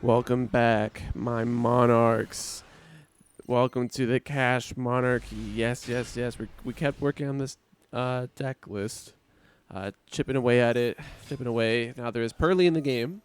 Welcome back, my monarchs. Welcome to the Cash Monarchy. Yes. We kept working on this deck list, chipping away at it, chipping away. Now there is Purrely in the game,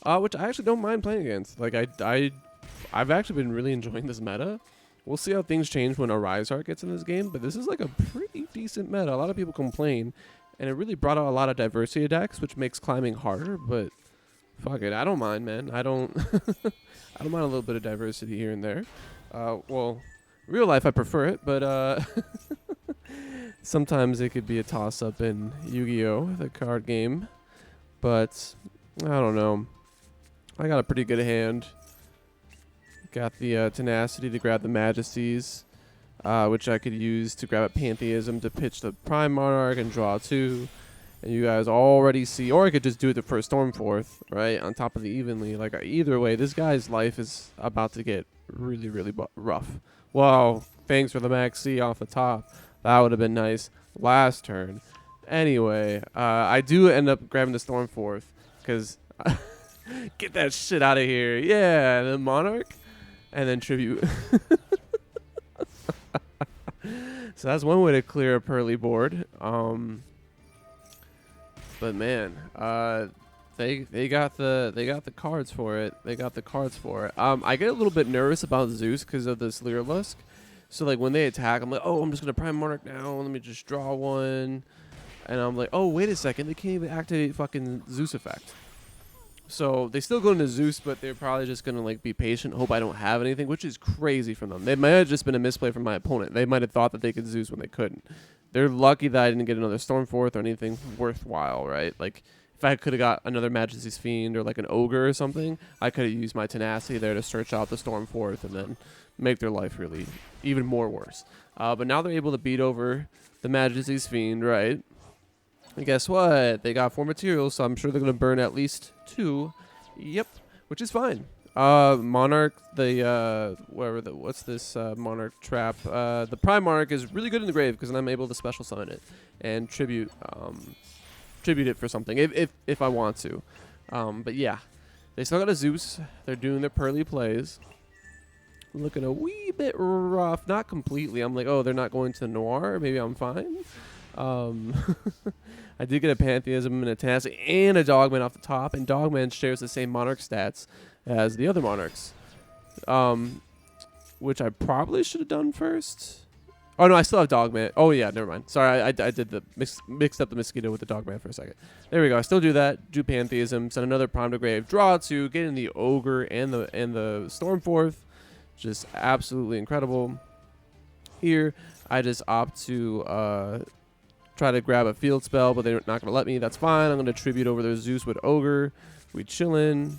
which I actually don't mind playing against. Like I've actually been really enjoying this meta. We'll see how things change when Arise Heart gets in this game, but this is like a pretty decent meta. A lot of people complain, and it really brought out a lot of diversity of decks, which makes climbing harder, but fuck it, I don't mind, man. I don't I don't mind a little bit of diversity here and there. Well, real life I prefer it, but sometimes it could be a toss up in Yu-Gi-Oh, the card game. But I don't know. I got a pretty good hand. Got the tenacity to grab the Majesties, which I could use to grab a Pantheism to pitch the Prime Monarch and draw two. And you guys already see, or I could just do it the first Stormforth, right, on top of the Evenly. Like, either way, this guy's life is about to get really, really rough. Wow, thanks for the Max C off the top. That would have been nice last turn. Anyway, I do end up grabbing the Stormforth, because get that shit out of here. Yeah, the Monarch, and then Tribute. So that's one way to clear a Purrely board. But man, they got the cards for it. They got the cards for it. I get a little bit nervous about Zeus because of this Lyrilusk. So like when they attack, I'm like, oh, I'm just gonna Prime Monarch now. Let me just draw one. And I'm like, oh, wait a second, they can't even activate fucking Zeus effect. So they still go into Zeus, but they're probably just gonna like be patient, hope I don't have anything, which is crazy from them. They might have just been a misplay from my opponent. They might have thought that they could Zeus when they couldn't. They're lucky that I didn't get another Stormforth or anything worthwhile, right? Like, if I could have got another Majesty's Fiend or like an Ogre or something, I could have used my tenacity there to search out the Stormforth and then make their life really even more worse. But now they're able to beat over the Majesty's Fiend, right? And guess what? They got 4 materials, so I'm sure they're going to burn at least 2. Yep, which is fine. Monarch, what's this Monarch trap? The Prime Monarch is really good in the grave because I'm able to special summon it and tribute it for something if I want to. But yeah, they still got a Zeus. They're doing their Purrely plays. Looking a wee bit rough, not completely. I'm like, oh, they're not going to Noir. Maybe I'm fine. I did get a Pantheism and a Tenacity and a Dogman off the top, and Dogman shares the same Monarch stats as the other Monarchs, which I probably should have done first. Oh no, I still have Dogman. Oh yeah, never mind. Sorry, I did the mixed up the Mosquito with the Dogman for a second. There we go. I still do that. Do Pantheism, send another Prime to grave, draw 2, get in the Ogre and the Stormforth, just absolutely incredible. Here, I just opt to try to grab a field spell, but they're not going to let me. That's fine. I'm going to tribute over their Zeus with Ogre. We chillin'.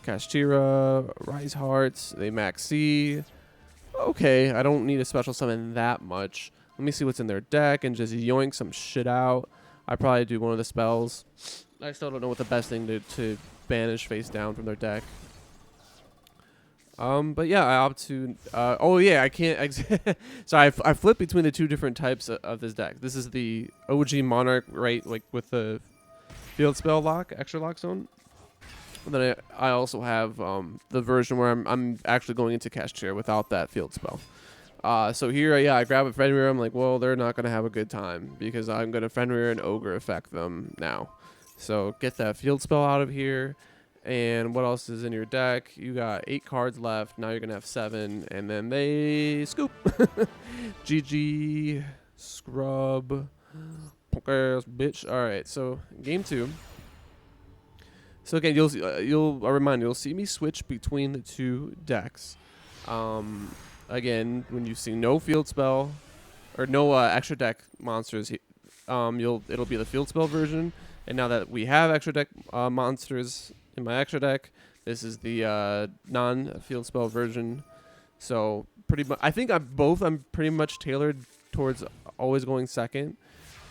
Kashtira, Rise Hearts, they max C. Okay, I don't need a special summon that much. Let me see what's in their deck and just yoink some shit out. I probably do one of the spells. I still don't know what the best thing to banish face down from their deck. But yeah, I opt to. Oh yeah, I can't. So I flip between the two different types of this deck. This is the OG Monarch, right? Like with the field spell lock, extra lock zone. And then I also have the version where I'm actually going into Kashtira without that field spell. So here, yeah, I grab a Fenrir. I'm like, well, they're not gonna have a good time because I'm gonna Fenrir and Ogre effect them now. So get that field spell out of here. And what else is in your deck? You got 8 cards left. Now you're going to have 7. And then they scoop. GG. Scrub. Punk ass bitch. All right. So game 2. So again, I'll remind you, you'll see me switch between the two decks. Again, when you see no field spell or no extra deck monsters, it'll be the field spell version. And now that we have extra deck monsters in my extra deck, this is the non-field spell version. So pretty much, I think I'm pretty much tailored towards always going second.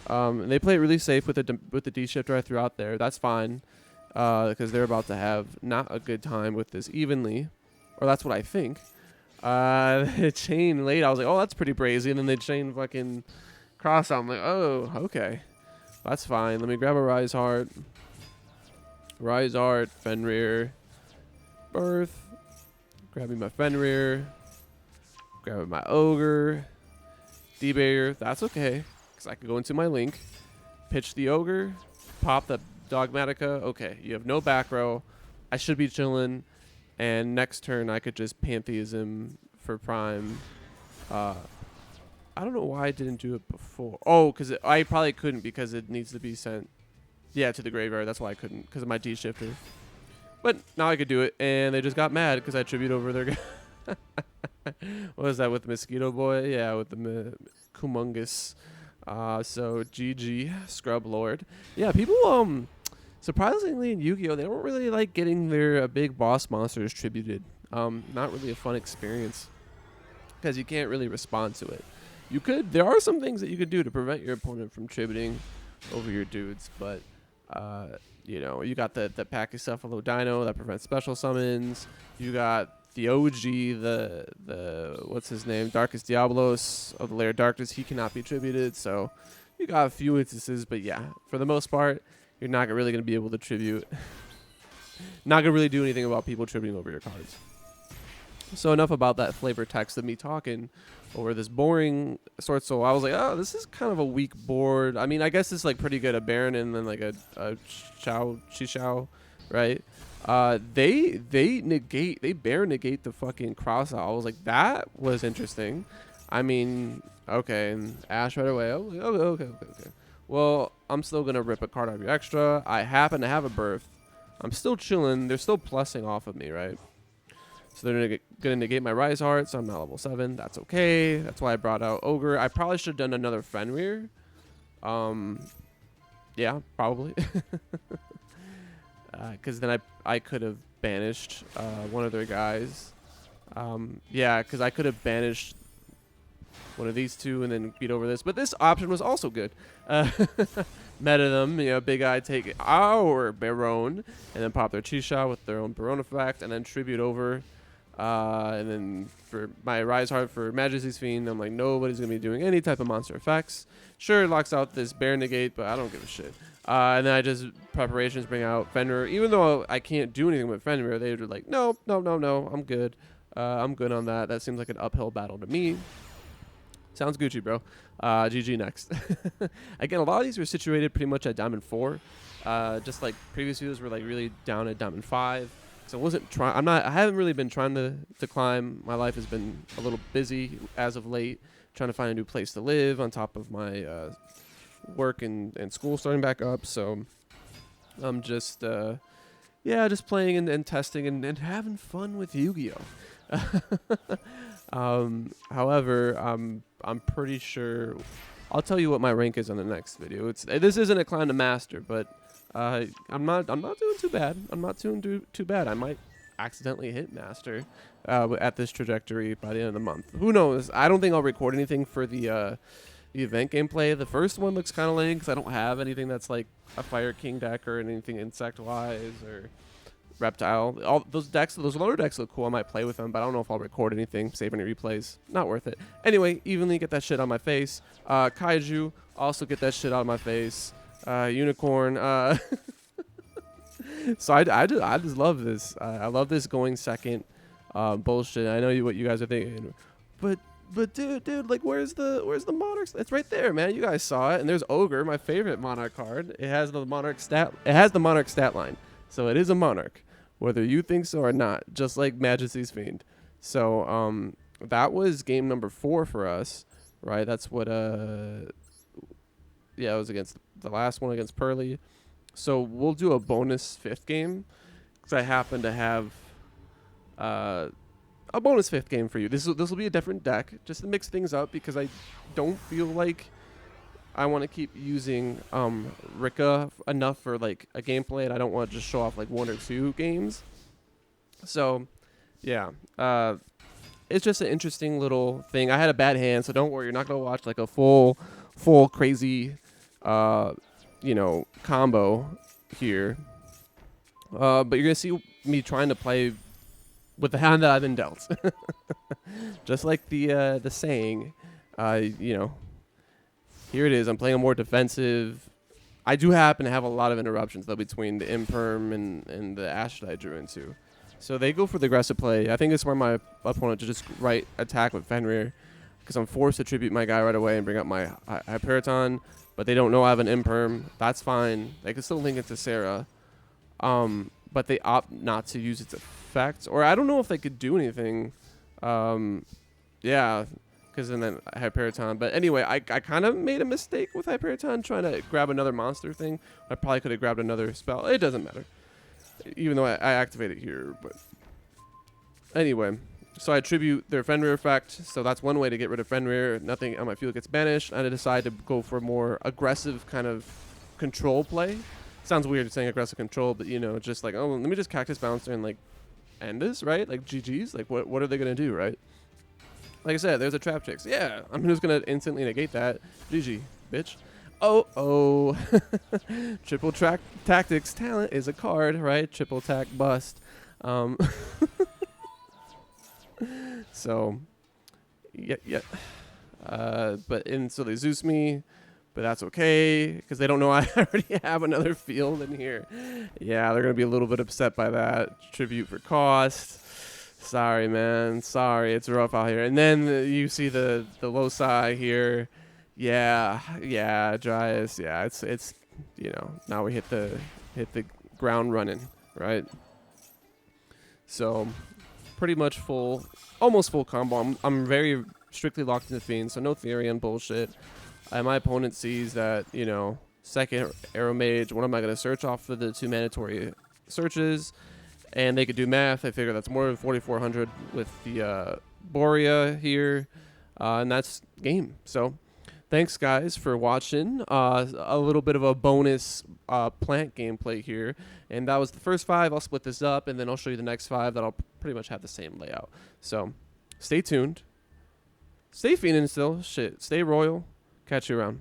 And they play it really safe with the D shifter I threw out there. That's fine, because they're about to have not a good time with this evenly, or that's what I think. They chain late. I was like, oh, that's pretty brazy, and then they chain fucking cross out. I'm like, oh, okay, that's fine. Let me grab a Rise Heart. Rise Art, Fenrir. Birth. Grabbing my Fenrir. Grabbing my Ogre. D-Barrier. That's okay. Because I can go into my Link. Pitch the Ogre. Pop the Dogmatica. Okay, you have no back row. I should be chilling. And next turn, I could just Pantheism for Prime. I don't know why I didn't do it before. Oh, because I probably couldn't because it needs to be sent, yeah, to the graveyard. That's why I couldn't, because of my D-shifter. But now I could do it, and they just got mad because I tribute over their guy. What was that with Mosquito Boy? Yeah, with the Kumungous. So GG, Scrub Lord. Yeah, people, surprisingly in Yu-Gi-Oh, they don't really like getting their big boss monsters tributed. Not really a fun experience because you can't really respond to it. You could, there are some things that you could do to prevent your opponent from tributing over your dudes, but you know, you got the Pachycephalo Dino that prevents special summons. You got the OG, the what's his name, Darkest Diablos of the Lair of Darkness. He cannot be tributed, so you got a few instances, but yeah, for the most part, you're not really going to be able to tribute. Not going to really do anything about people tributing over your cards. So enough about that flavor text of me talking over this boring SwordSoul. I was like, oh, this is kind of a weak board. I mean, I guess it's like pretty good, a Baron and then like a Chishao, right? They Baron negate the fucking cross out. I was like, that was interesting. I mean, okay, and Ash right away. I was like, okay. Well, I'm still gonna rip a card out of your extra. I happen to have a Birth. I'm still chilling. They're still plussing off of me, right? So they're gonna negate my Rise Heart, so I'm not level 7. That's okay. That's why I brought out Ogre. I probably should have done another Fenrir. Yeah, probably. Because then I could have banished one of their guys. Yeah, because I could have banished one of these two and then beat over this. But this option was also good. Meta them, you know, Big Eye take our Baron and then pop their Chi-Sha with their own Baron effect and then tribute over. And then for my Rise Heart for Majesty's Fiend, I'm like, nobody's going to be doing any type of monster effects. Sure, it locks out this Bear Negate, but I don't give a shit. And then I just preparations bring out Fenrir. Even though I can't do anything with Fenrir, they were like, no, I'm good. I'm good on that. That seems like an uphill battle to me. Sounds Gucci, bro. GG next. Again, a lot of these were situated pretty much at Diamond 4. Just like previous videos were like really down at Diamond 5. So I wasn't trying. I haven't really been trying to climb. My life has been a little busy as of late, trying to find a new place to live on top of my work and school starting back up. So I'm just just playing and testing and having fun with Yu-Gi-Oh. However, I'm pretty sure I'll tell you what my rank is on the next video. This isn't a climb to master, but I'm not doing too bad. I'm not doing too bad. I might accidentally hit master at this trajectory by the end of the month. Who knows? I don't think I'll record anything for the event gameplay. The first one looks kind of lame because I don't have anything that's like a Fire King deck or anything insect-wise or reptile. All those decks, those loader decks look cool. I might play with them, but I don't know if I'll record anything, save any replays. Not worth it. Anyway, evenly get that shit on my face. Kaiju, also get that shit out of my face. Unicorn. So I just love this. I love this going second bullshit. I know what you guys are thinking, but dude, like where's the Monarchs? It's right there, man. You guys saw it. And there's Ogre, my favorite Monarch card. It has the Monarch stat. It has the Monarch stat line, so it is a Monarch, whether you think so or not. Just like Majesty's Fiend. So that was game number 4 for us, right? That's what it was against the last one against Purrely. So we'll do a bonus 5th game because I happen to have a bonus 5th game for you. This will be a different deck just to mix things up because I don't feel like I want to keep using Rika enough for like a gameplay, and I don't want to just show off like 1 or 2 games. So yeah, it's just an interesting little thing. I had a bad hand, so don't worry. You're not gonna watch like a full crazy combo here. But you're gonna see me trying to play with the hand that I've been dealt. Just like the saying, here it is. I'm playing a more defensive. I do happen to have a lot of interruptions though between the Imperm and the Ash that I drew into. So they go for the aggressive play. I think it's where my opponent to just right attack with Fenrir, because I'm forced to tribute my guy right away and bring up my Hyperiton, but they don't know I have an Imperm. That's fine. They can still link it to Sarah. But they opt not to use its effects. Or I don't know if they could do anything. Yeah, because then Hyperiton. But anyway, I kind of made a mistake with Hyperiton trying to grab another monster thing. I probably could have grabbed another spell. It doesn't matter. Even though I activate it here. But anyway, so I attribute their Fenrir effect. So that's one way to get rid of Fenrir. Nothing on my field gets banished. And I decide to go for more aggressive kind of control play. Sounds weird saying aggressive control, but, you know, just like, oh, let me just Cactus Bouncer and, like, end this, right? Like, GG's? Like, what are they going to do, right? Like I said, there's a Trap Chicks. Yeah, I'm just going to instantly negate that. GG, bitch. Oh. Triple track Tactics talent is a card, right? Triple attack bust. So, yeah. So they Zeus me. But that's okay, because they don't know I already have another field in here. Yeah, they're going to be a little bit upset by that. Tribute for cost. Sorry, man. Sorry, it's rough out here. And then you see the Loci here. Yeah, Dryas. Yeah, it's you know, now we hit the ground running, right? So, pretty much almost full combo. I'm very strictly locked into Fiend, so no Therian bullshit. My opponent sees that, you know, second Arrow Mage, what am I going to search off for the 2 mandatory searches? And they could do math. I figure that's more than 4,400 with the Borea here. And that's game. So thanks, guys, for watching. A little bit of a bonus plant gameplay here. And that was the first 5. I'll split this up, and then I'll show you the next 5 that'll pretty much have the same layout. So stay tuned. Stay fiending still. Shit. Stay royal. Catch you around.